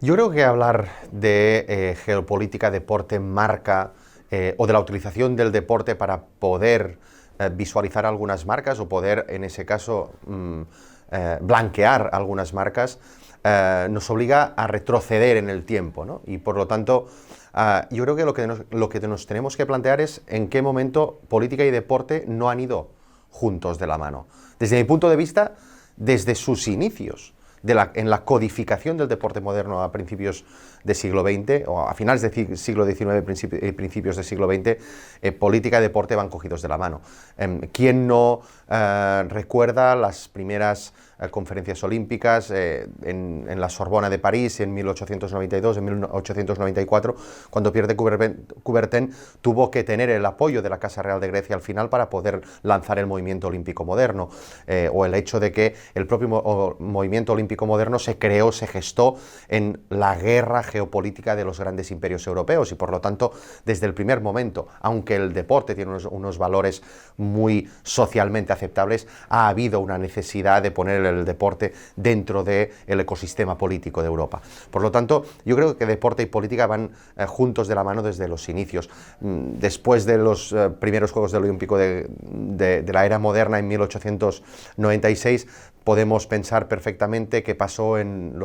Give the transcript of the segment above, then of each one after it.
Yo creo que hablar de geopolítica, deporte, marca o de la utilización del deporte para poder visualizar algunas marcas o poder, en ese caso, blanquear algunas marcas, nos obliga a retroceder en el tiempo, ¿no? Y por lo tanto, yo creo que lo que nos tenemos que plantear es en qué momento política y deporte no han ido juntos de la mano. Desde mi punto de vista, desde sus inicios en la codificación del deporte moderno a principios del siglo XX, o a finales del siglo XIX, principios del siglo XX, política y deporte van cogidos de la mano. ¿Quién no recuerda las primeras conferencias olímpicas en la Sorbona de París en 1892, en 1894, cuando Pierre de Coubertin tuvo que tener el apoyo de la Casa Real de Grecia al final para poder lanzar el movimiento olímpico moderno, o el hecho de que el propio movimiento olímpico moderno se creó, se gestó en la guerra geopolítica de los grandes imperios europeos y por lo tanto desde el primer momento, aunque el deporte tiene unos valores muy socialmente aceptables, ha habido una necesidad de poner el deporte dentro del ecosistema político de Europa. Por lo tanto, yo creo que deporte y política van juntos de la mano desde los inicios. Después de los primeros Juegos Olímpicos de la era moderna en 1896, podemos pensar perfectamente qué pasó en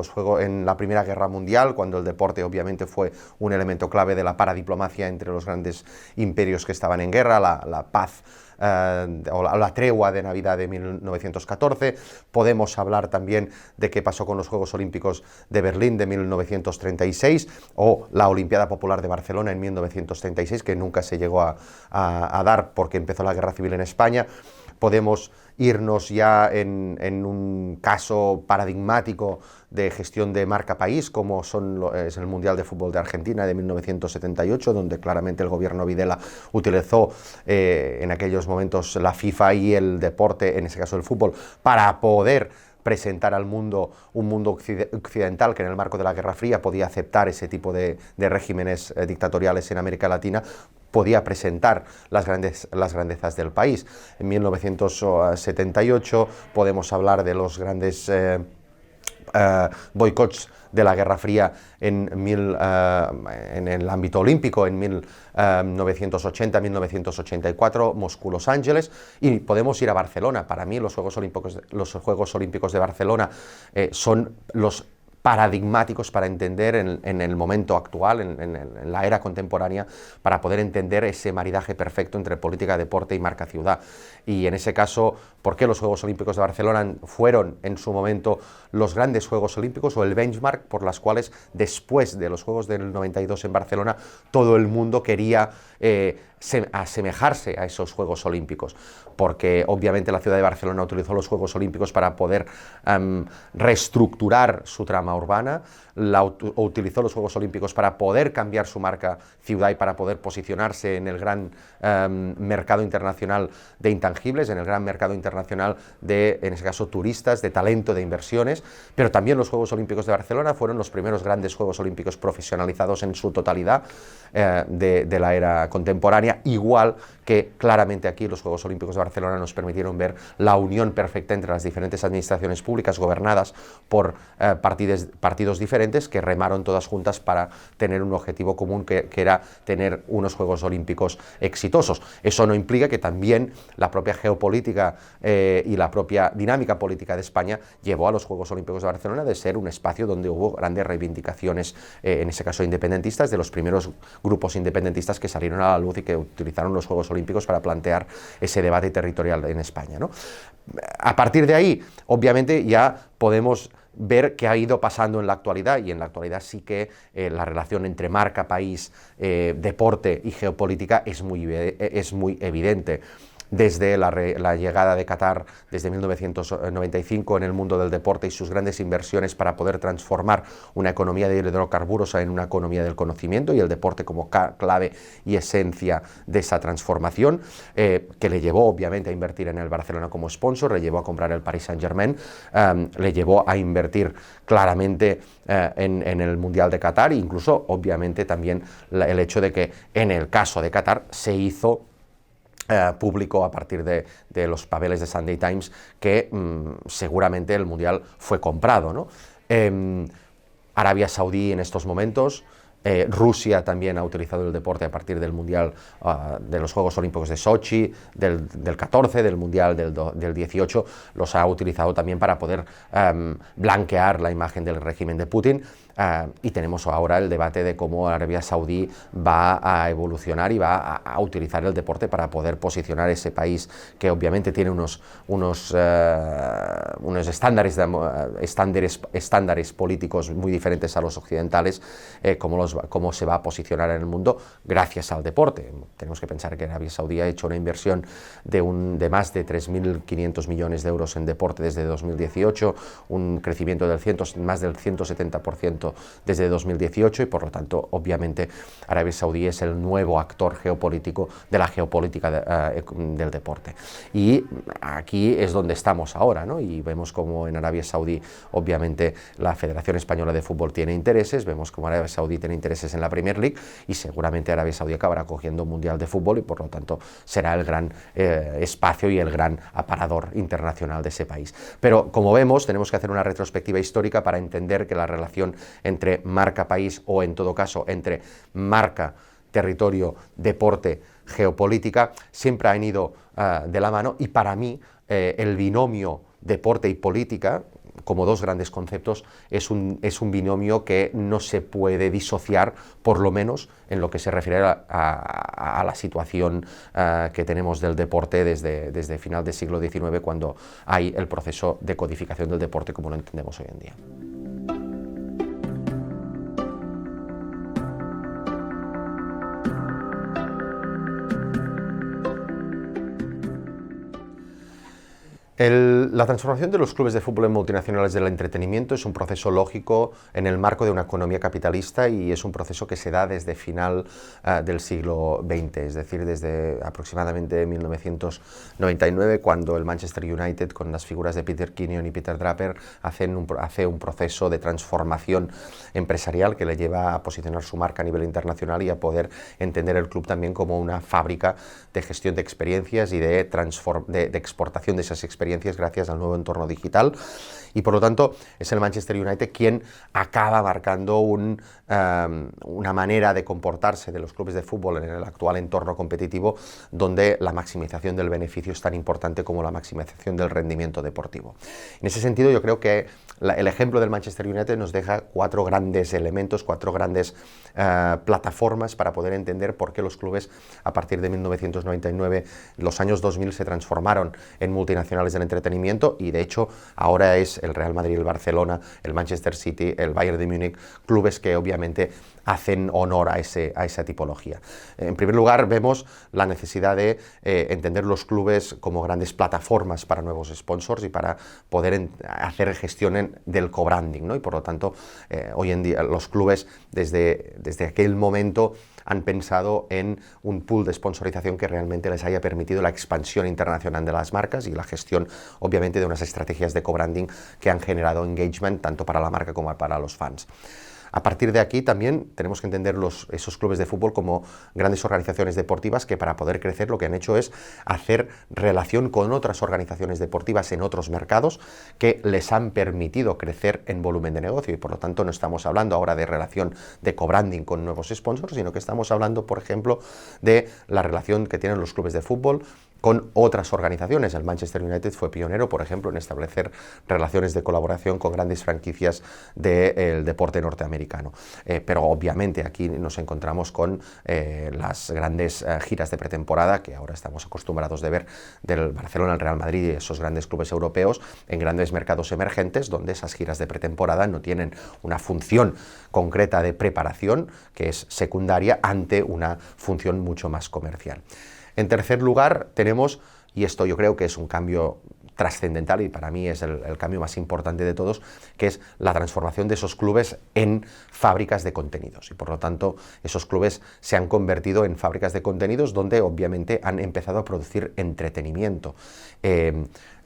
la Primera Guerra Mundial, cuando el deporte obviamente fue un elemento clave de la paradiplomacia entre los grandes imperios que estaban en guerra, la paz o la tregua de Navidad de 1914. Podemos hablar también de qué pasó con los Juegos Olímpicos de Berlín de 1936 o la Olimpiada Popular de Barcelona en 1936, que nunca se llegó a dar porque empezó la Guerra Civil en España. Podemos irnos ya en un caso paradigmático de gestión de marca país, como es el Mundial de Fútbol de Argentina de 1978, donde claramente el gobierno Videla utilizó en aquellos momentos la FIFA y el deporte, en ese caso el fútbol, para poder presentar al mundo un mundo occidental que en el marco de la Guerra Fría podía aceptar ese tipo de regímenes dictatoriales en América Latina, podía presentar las grandezas del país. En 1978 podemos hablar de los grandes boicots de la Guerra Fría en el ámbito olímpico en 1980-1984, Moscú-Los Ángeles, y podemos ir a Barcelona. Para mí los Juegos Olímpicos de Barcelona son los paradigmáticos para entender en el momento actual, en la era contemporánea, para poder entender ese maridaje perfecto entre política, deporte y marca ciudad. Y en ese caso, ¿por qué los Juegos Olímpicos de Barcelona fueron en su momento los grandes Juegos Olímpicos o el benchmark por las cuales después de los Juegos del 92 en Barcelona todo el mundo quería asemejarse a esos Juegos Olímpicos? Porque obviamente la ciudad de Barcelona utilizó los Juegos Olímpicos para poder reestructurar su trama urbana, utilizó los Juegos Olímpicos para poder cambiar su marca ciudad y para poder posicionarse en el gran mercado internacional de intangibles, en el gran mercado internacional de, en ese caso, turistas, de talento, de inversiones, pero también los Juegos Olímpicos de Barcelona fueron los primeros grandes Juegos Olímpicos profesionalizados en su totalidad de la era contemporánea, igual que claramente aquí los Juegos Olímpicos de Barcelona nos permitieron ver la unión perfecta entre las diferentes administraciones públicas gobernadas por partidos diferentes que remaron todas juntas para tener un objetivo común que era tener unos Juegos Olímpicos exitosos. Eso no implica que también la propia geopolítica y la propia dinámica política de España llevó a los Juegos Olímpicos de Barcelona de ser un espacio donde hubo grandes reivindicaciones, en ese caso independentistas, de los primeros grupos independentistas que salieron a la luz y que utilizaron los Juegos Olímpicos para plantear ese debate territorial en España, ¿no? A partir de ahí, obviamente, ya podemos ver qué ha ido pasando en la actualidad, y en la actualidad sí que la relación entre marca, país, deporte y geopolítica es muy evidente. Desde la llegada de Qatar, desde 1995, en el mundo del deporte y sus grandes inversiones para poder transformar una economía de hidrocarburos en una economía del conocimiento, y el deporte como clave y esencia de esa transformación, que le llevó obviamente a invertir en el Barcelona como sponsor, le llevó a comprar el Paris Saint-Germain, le llevó a invertir claramente en el Mundial de Qatar, e incluso obviamente también el hecho de que en el caso de Qatar se hizo público a partir de los papeles de Sunday Times que seguramente el Mundial fue comprado, ¿no? Arabia Saudí en estos momentos. Rusia también ha utilizado el deporte a partir del Mundial, de los Juegos Olímpicos de Sochi, del 14, del Mundial del 18, los ha utilizado también para poder blanquear la imagen del régimen de Putin. Y tenemos ahora el debate de cómo Arabia Saudí va a evolucionar y va a utilizar el deporte para poder posicionar ese país que obviamente tiene unos estándares políticos muy diferentes a los occidentales, cómo se va a posicionar en el mundo gracias al deporte. Tenemos que pensar que Arabia Saudí ha hecho una inversión de más de 3.500 millones de euros en deporte desde 2018, un crecimiento más del 170% desde 2018, y por lo tanto, obviamente, Arabia Saudí es el nuevo actor geopolítico de la geopolítica del deporte. Y aquí es donde estamos ahora, ¿no? Y vemos como en Arabia Saudí, obviamente, la Federación Española de Fútbol tiene intereses, vemos como Arabia Saudí tiene intereses en la Premier League, y seguramente Arabia Saudí acabará cogiendo un Mundial de Fútbol, y por lo tanto será el gran espacio y el gran aparador internacional de ese país. Pero como vemos, tenemos que hacer una retrospectiva histórica para entender que la relación entre marca-país, o en todo caso entre marca, territorio, deporte, geopolítica, siempre han ido de la mano, y para mí el binomio deporte y política, como dos grandes conceptos, es un binomio que no se puede disociar, por lo menos en lo que se refiere a la situación que tenemos del deporte desde final del siglo XIX, cuando hay el proceso de codificación del deporte como lo entendemos hoy en día. La transformación de los clubes de fútbol en multinacionales del entretenimiento es un proceso lógico en el marco de una economía capitalista, y es un proceso que se da desde final del siglo XX, es decir, desde aproximadamente 1999, cuando el Manchester United, con las figuras de Peter Kenyon y Peter Draper, hace un proceso de transformación empresarial que le lleva a posicionar su marca a nivel internacional y a poder entender el club también como una fábrica de gestión de experiencias y de exportación de esas experiencias gracias al nuevo entorno digital. Y por lo tanto es el Manchester United quien acaba marcando una manera de comportarse de los clubes de fútbol en el actual entorno competitivo, donde la maximización del beneficio es tan importante como la maximización del rendimiento deportivo. En ese sentido, yo creo que el ejemplo del Manchester United nos deja cuatro grandes elementos, cuatro grandes plataformas para poder entender por qué los clubes a partir de 1999, los años 2000, se transformaron en multinacionales del entretenimiento, y de hecho ahora es el Real Madrid, el Barcelona, el Manchester City, el Bayern de Múnich, clubes que obviamente hacen honor a esa tipología. En primer lugar, vemos la necesidad de entender los clubes como grandes plataformas para nuevos sponsors y para poder hacer gestión del co-branding, ¿no? Y por lo tanto, hoy en día los clubes desde aquel momento han pensado en un pool de sponsorización que realmente les haya permitido la expansión internacional de las marcas y la gestión, obviamente, de unas estrategias de co-branding que han generado engagement tanto para la marca como para los fans. A partir de aquí también tenemos que entender esos clubes de fútbol como grandes organizaciones deportivas que, para poder crecer, lo que han hecho es hacer relación con otras organizaciones deportivas en otros mercados que les han permitido crecer en volumen de negocio, y por lo tanto no estamos hablando ahora de relación de co-branding con nuevos sponsors, sino que estamos hablando, por ejemplo, de la relación que tienen los clubes de fútbol con otras organizaciones. El Manchester United fue pionero, por ejemplo, en establecer relaciones de colaboración con grandes franquicias del deporte norteamericano. Pero obviamente aquí nos encontramos con las grandes giras de pretemporada que ahora estamos acostumbrados de ver del Barcelona, el Real Madrid y esos grandes clubes europeos en grandes mercados emergentes, donde esas giras de pretemporada no tienen una función concreta de preparación, que es secundaria ante una función mucho más comercial. En tercer lugar tenemos, y esto yo creo que es un cambio trascendental y para mí es el cambio más importante de todos, que es la transformación de esos clubes en fábricas de contenidos, y por lo tanto esos clubes se han convertido en fábricas de contenidos donde obviamente han empezado a producir entretenimiento.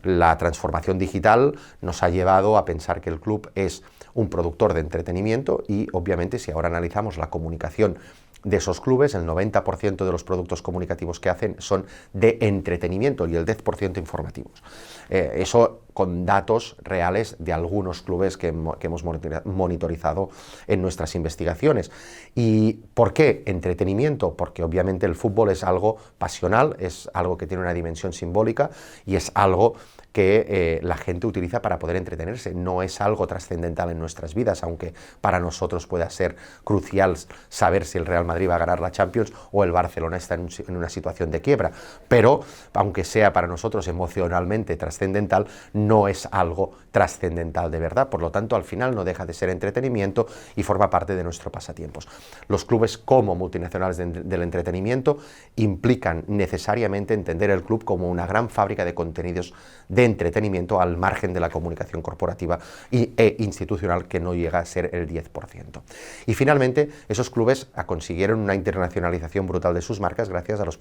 La transformación digital nos ha llevado a pensar que el club es un productor de entretenimiento, y obviamente si ahora analizamos la comunicación de esos clubes, el 90% de los productos comunicativos que hacen son de entretenimiento y el 10% informativos. Eso con datos reales de algunos clubes que hemos monitorizado en nuestras investigaciones. ¿Y por qué entretenimiento? Porque obviamente el fútbol es algo pasional, es algo que tiene una dimensión simbólica y es algo que la gente utiliza para poder entretenerse. No es algo trascendental en nuestras vidas, aunque para nosotros pueda ser crucial saber si el Real Madrid va a ganar la Champions o el Barcelona está en una situación de quiebra. Pero, aunque sea para nosotros emocionalmente trascendental, no es algo trascendental de verdad. Por lo tanto, al final no deja de ser entretenimiento y forma parte de nuestros pasatiempos. Los clubes como multinacionales del entretenimiento implican necesariamente entender el club como una gran fábrica de contenidos de entretenimiento al margen de la comunicación corporativa e institucional, que no llega a ser el 10%. Y finalmente, esos clubes consiguieron una internacionalización brutal de sus marcas gracias a los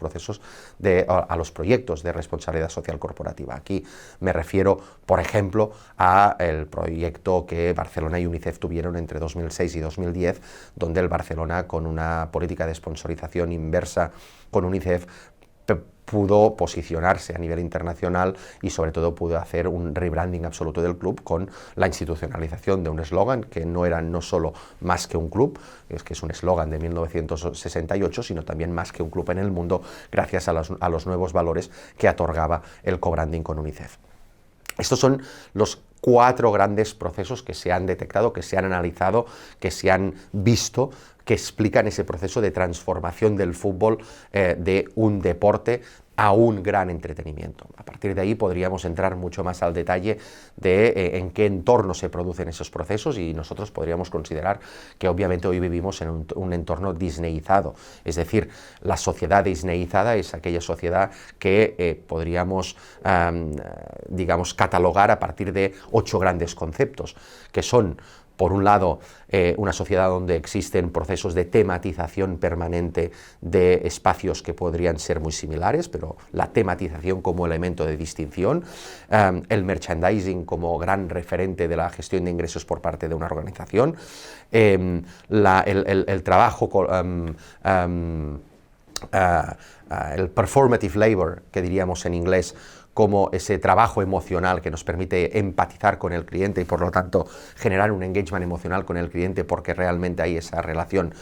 a los proyectos de responsabilidad social corporativa. Aquí me refiero, por ejemplo, al proyecto que Barcelona y UNICEF tuvieron entre 2006 y 2010, donde el Barcelona, con una política de sponsorización inversa con UNICEF, pudo posicionarse a nivel internacional y sobre todo pudo hacer un rebranding absoluto del club con la institucionalización de un eslogan que no era no solo más que un club, que es un eslogan de 1968, sino también más que un club en el mundo, gracias a los nuevos valores que otorgaba el co-branding con UNICEF. Estos son los 4 grandes procesos que se han detectado, que se han analizado, que se han visto, que explican ese proceso de transformación del fútbol de un deporte a un gran entretenimiento. A partir de ahí podríamos entrar mucho más al detalle de en qué entorno se producen esos procesos, y nosotros podríamos considerar que obviamente hoy vivimos en un entorno disneyizado, es decir, la sociedad disneyizada es aquella sociedad que podríamos, digamos, catalogar a partir de 8 grandes conceptos, que son: por un lado, una sociedad donde existen procesos de tematización permanente de espacios que podrían ser muy similares, pero la tematización como elemento de distinción, el merchandising como gran referente de la gestión de ingresos por parte de una organización, el trabajo el performative labor, que diríamos en inglés, como ese trabajo emocional que nos permite empatizar con el cliente y por lo tanto generar un engagement emocional con el cliente, porque realmente hay esa relación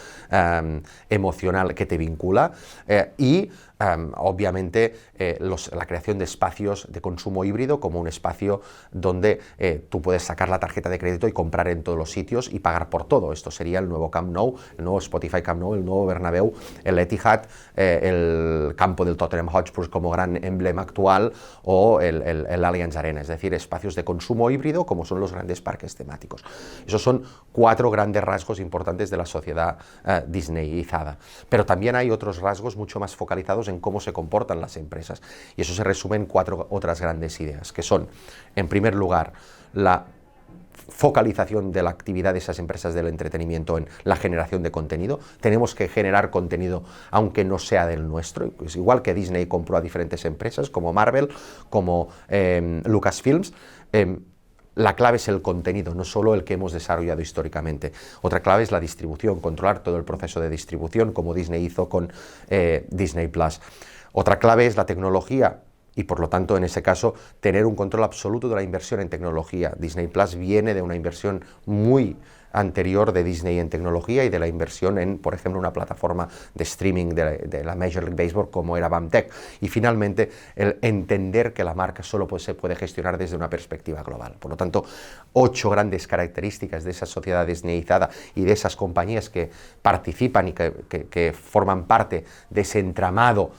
emocional que te vincula, y obviamente la creación de espacios de consumo híbrido, como un espacio donde tú puedes sacar la tarjeta de crédito y comprar en todos los sitios y pagar por todo. Esto sería el nuevo Camp Nou, el nuevo Spotify Camp Nou, el nuevo Bernabéu, el Etihad, el campo del Tottenham Hotspur como gran emblema actual, o el Allianz Arena, es decir, espacios de consumo híbrido como son los grandes parques temáticos. Esos son 4 grandes rasgos importantes de la sociedad disneyizada. Pero también hay otros rasgos mucho más focalizados en cómo se comportan las empresas, y eso se resume en 4 otras grandes ideas, que son, en primer lugar, la focalización de la actividad de esas empresas del entretenimiento en la generación de contenido. Tenemos que generar contenido aunque no sea del nuestro, pues igual que Disney compró a diferentes empresas como Marvel, como Lucasfilms. La clave es el contenido, no solo el que hemos desarrollado históricamente. Otra clave es la distribución, controlar todo el proceso de distribución, como Disney hizo con Disney Plus. Otra clave es la tecnología, y por lo tanto, en ese caso, tener un control absoluto de la inversión en tecnología. Disney Plus viene de una inversión muy anterior de Disney en tecnología y de la inversión en, por ejemplo, una plataforma de streaming de la Major League Baseball como era BAMTech. Y finalmente, el entender que la marca solo se puede gestionar desde una perspectiva global. Por lo tanto, 8 grandes características de esa sociedad disneyizada y de esas compañías que participan y que forman parte de ese entramado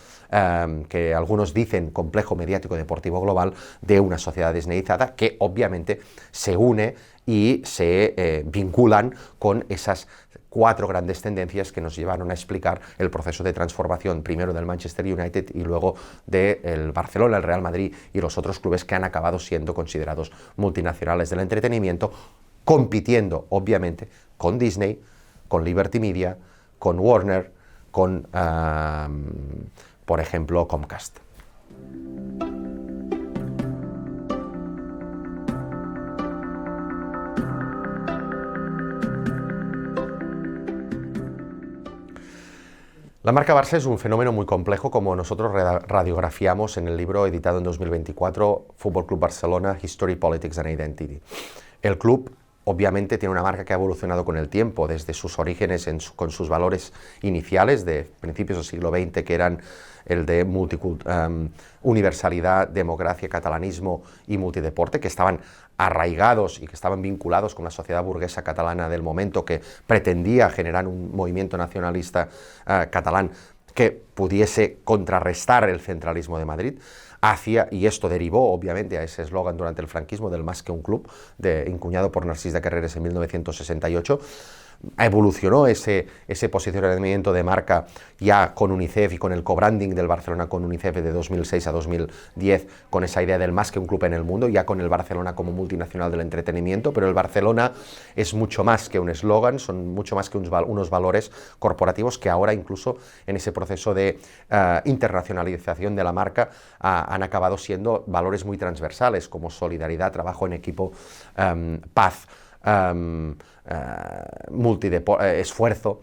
que algunos dicen complejo mediático deportivo global de una sociedad disneyizada, que obviamente se une y se vinculan con esas 4 grandes tendencias que nos llevaron a explicar el proceso de transformación, primero del Manchester United y luego del Barcelona, el Real Madrid y los otros clubes que han acabado siendo considerados multinacionales del entretenimiento, compitiendo obviamente con Disney, con Liberty Media, con Warner, con por ejemplo, Comcast. La marca Barça es un fenómeno muy complejo, como nosotros radiografiamos en el libro editado en 2024, Fútbol Club Barcelona, History, Politics and Identity. El club obviamente tiene una marca que ha evolucionado con el tiempo, desde sus orígenes con sus valores iniciales de principios del siglo XX, que eran el de universalidad, democracia, catalanismo y multideporte, que estaban arraigados y que estaban vinculados con la sociedad burguesa catalana del momento, que pretendía generar un movimiento nacionalista catalán que pudiese contrarrestar el centralismo de Madrid, y esto derivó obviamente a ese eslogan durante el franquismo del más que un club, encuñado por Narcís de Carreras en 1968. Evolucionó ese posicionamiento de marca ya con UNICEF y con el co-branding del Barcelona con UNICEF de 2006 a 2010, con esa idea del más que un club en el mundo, ya con el Barcelona como multinacional del entretenimiento, pero el Barcelona es mucho más que un eslogan, son mucho más que unos valores corporativos que ahora incluso en ese proceso de internacionalización de la marca han acabado siendo valores muy transversales como solidaridad, trabajo en equipo, paz, esfuerzo.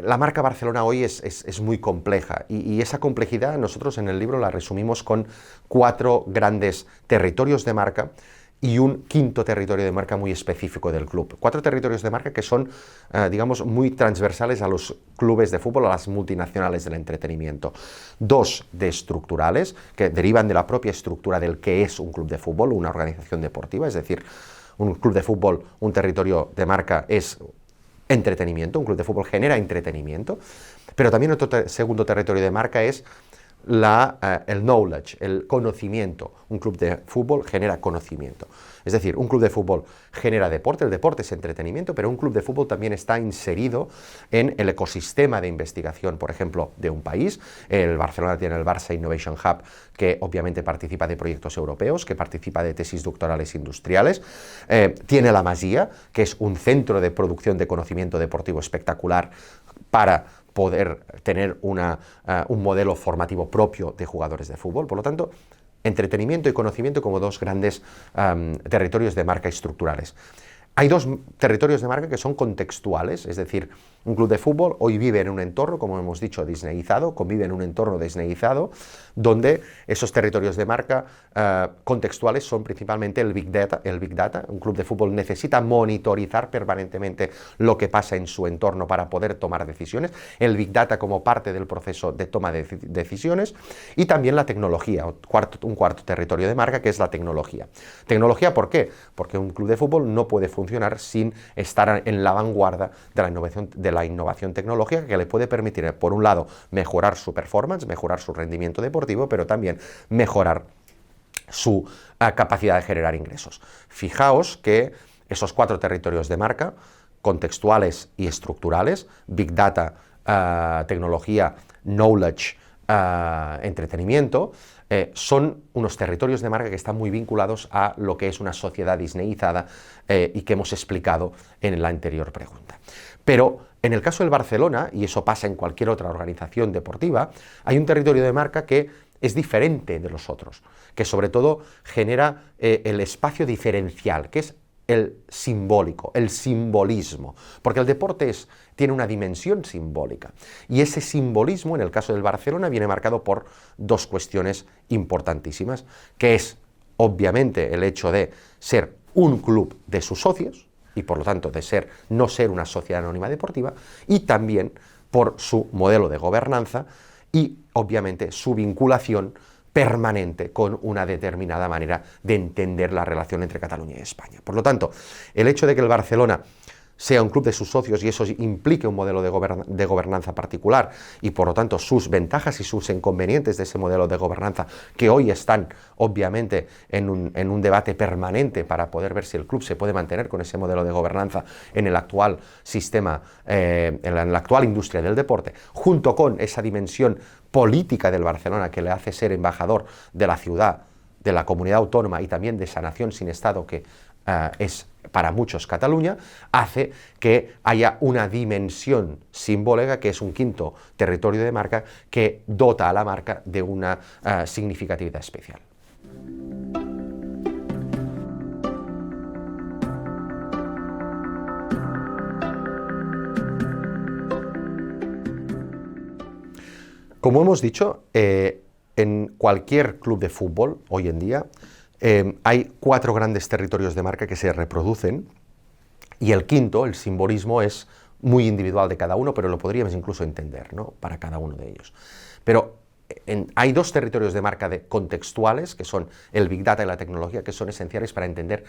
La marca Barcelona hoy es muy compleja y esa complejidad nosotros en el libro la resumimos con 4 grandes territorios de marca y un quinto territorio de marca muy específico del club. 4 territorios de marca que son, digamos, muy transversales a los clubes de fútbol, a las multinacionales del entretenimiento. 2 de estructurales, que derivan de la propia estructura del que es un club de fútbol, una organización deportiva, es decir, un club de fútbol, un territorio de marca es entretenimiento, un club de fútbol genera entretenimiento, pero también otro segundo territorio de marca es el knowledge, el conocimiento. Un club de fútbol genera conocimiento. Es decir, un club de fútbol genera deporte, el deporte es entretenimiento, pero un club de fútbol también está inserido en el ecosistema de investigación, por ejemplo, de un país. El Barcelona tiene el Barça Innovation Hub, que obviamente participa de proyectos europeos, que participa de tesis doctorales industriales. Tiene la Masía, que es un centro de producción de conocimiento deportivo espectacular para poder tener un modelo formativo propio de jugadores de fútbol. Por lo tanto, entretenimiento y conocimiento como 2 grandes territorios de marca estructurales. Hay 2 territorios de marca que son contextuales, es decir, un club de fútbol hoy vive en un entorno, como hemos dicho, disneyizado, convive en un entorno disneyizado, donde esos territorios de marca contextuales son principalmente el Big Data. Un club de fútbol necesita monitorizar permanentemente lo que pasa en su entorno para poder tomar decisiones, el Big Data como parte del proceso de toma de decisiones, y también la tecnología, un cuarto territorio de marca que es la tecnología. ¿Tecnología por qué? Porque un club de fútbol no puede funcionar sin estar en la vanguardia de la innovación tecnológica, que le puede permitir, por un lado, mejorar su performance, mejorar su rendimiento deportivo, pero también mejorar su capacidad de generar ingresos. Fijaos que esos 4 territorios de marca, contextuales y estructurales, Big Data, tecnología, knowledge, entretenimiento, son unos territorios de marca que están muy vinculados a lo que es una sociedad disneyizada y que hemos explicado en la anterior pregunta. Pero en el caso del Barcelona, y eso pasa en cualquier otra organización deportiva, hay un territorio de marca que es diferente de los otros, que sobre todo genera el espacio diferencial, que es el simbólico, el simbolismo, porque el deporte tiene una dimensión simbólica, y ese simbolismo, en el caso del Barcelona, viene marcado por 2 cuestiones importantísimas, que es, obviamente, el hecho de ser un club de sus socios, y por lo tanto de no ser una sociedad anónima deportiva, y también por su modelo de gobernanza y, obviamente, su vinculación permanente con una determinada manera de entender la relación entre Cataluña y España. Por lo tanto, el hecho de que el Barcelona sea un club de sus socios y eso implique un modelo de gobernanza particular y por lo tanto sus ventajas y sus inconvenientes de ese modelo de gobernanza que hoy están obviamente en un debate permanente para poder ver si el club se puede mantener con ese modelo de gobernanza en el actual sistema, en la actual industria del deporte, junto con esa dimensión política del Barcelona que le hace ser embajador de la ciudad, de la comunidad autónoma y también de esa nación sin Estado que es para muchos Cataluña, hace que haya una dimensión simbólica que es un quinto territorio de marca que dota a la marca de una significatividad especial. Como hemos dicho, en cualquier club de fútbol hoy en día hay 4 grandes territorios de marca que se reproducen y el quinto, el simbolismo, es muy individual de cada uno, pero lo podríamos incluso entender, ¿no?, para cada uno de ellos. Pero hay 2 territorios de marca contextuales, que son el Big Data y la tecnología, que son esenciales para entender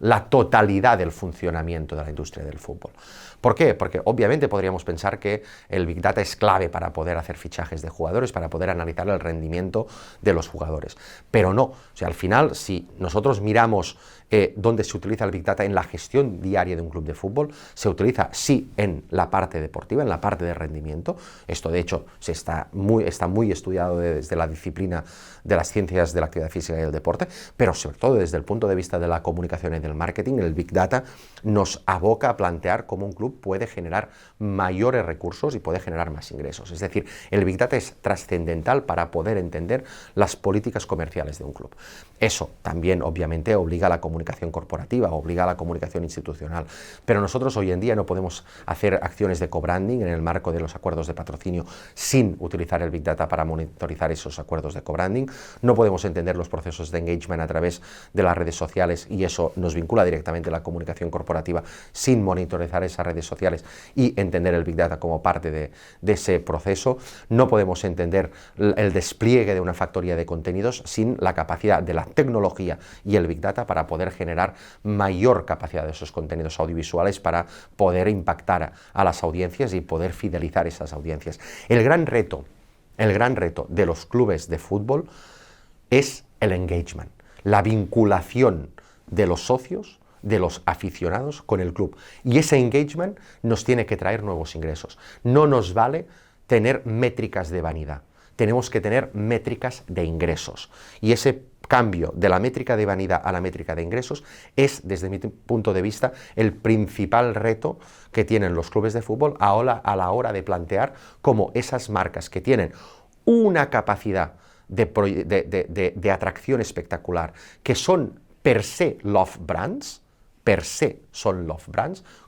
la totalidad del funcionamiento de la industria del fútbol. ¿Por qué? Porque obviamente podríamos pensar que el Big Data es clave para poder hacer fichajes de jugadores, para poder analizar el rendimiento de los jugadores, pero no. O sea, al final, si nosotros miramos dónde se utiliza el Big Data en la gestión diaria de un club de fútbol, se utiliza sí en la parte deportiva, en la parte de rendimiento. Esto de hecho está muy estudiado desde la disciplina de las ciencias de la actividad física y el deporte, pero sobre todo desde el punto de vista de la comunicación y del marketing. El Big Data nos aboca a plantear cómo un club puede generar mayores recursos y puede generar más ingresos. Es decir, el Big Data es trascendental para poder entender las políticas comerciales de un club. Eso también obviamente obliga a la comunicación corporativa, obliga a la comunicación institucional, pero nosotros hoy en día no podemos hacer acciones de co-branding en el marco de los acuerdos de patrocinio sin utilizar el Big Data para monitorizar esos acuerdos de co-branding. No podemos entender los procesos de engagement a través de las redes sociales y eso nos vincula directamente a la comunicación corporativa sin monitorizar esas redes sociales y entender el Big Data como parte de ese proceso. No podemos entender el despliegue de una factoría de contenidos sin la capacidad de la tecnología y el Big Data para poder generar mayor capacidad de esos contenidos audiovisuales para poder impactar a las audiencias y poder fidelizar esas audiencias. El gran reto de los clubes de fútbol es el engagement, la vinculación de los socios, de los aficionados con el club. Y ese engagement nos tiene que traer nuevos ingresos. No nos vale tener métricas de vanidad, tenemos que tener métricas de ingresos. Y ese cambio de la métrica de vanidad a la métrica de ingresos es, desde mi punto de vista, el principal reto que tienen los clubes de fútbol a la hora de plantear cómo esas marcas que tienen una capacidad de atracción espectacular, que son per se love brands,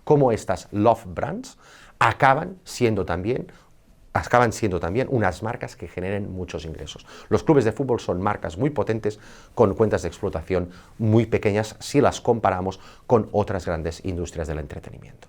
cómo estas love brands acaban siendo también unas marcas que generen muchos ingresos. Los clubes de fútbol son marcas muy potentes con cuentas de explotación muy pequeñas si las comparamos con otras grandes industrias del entretenimiento.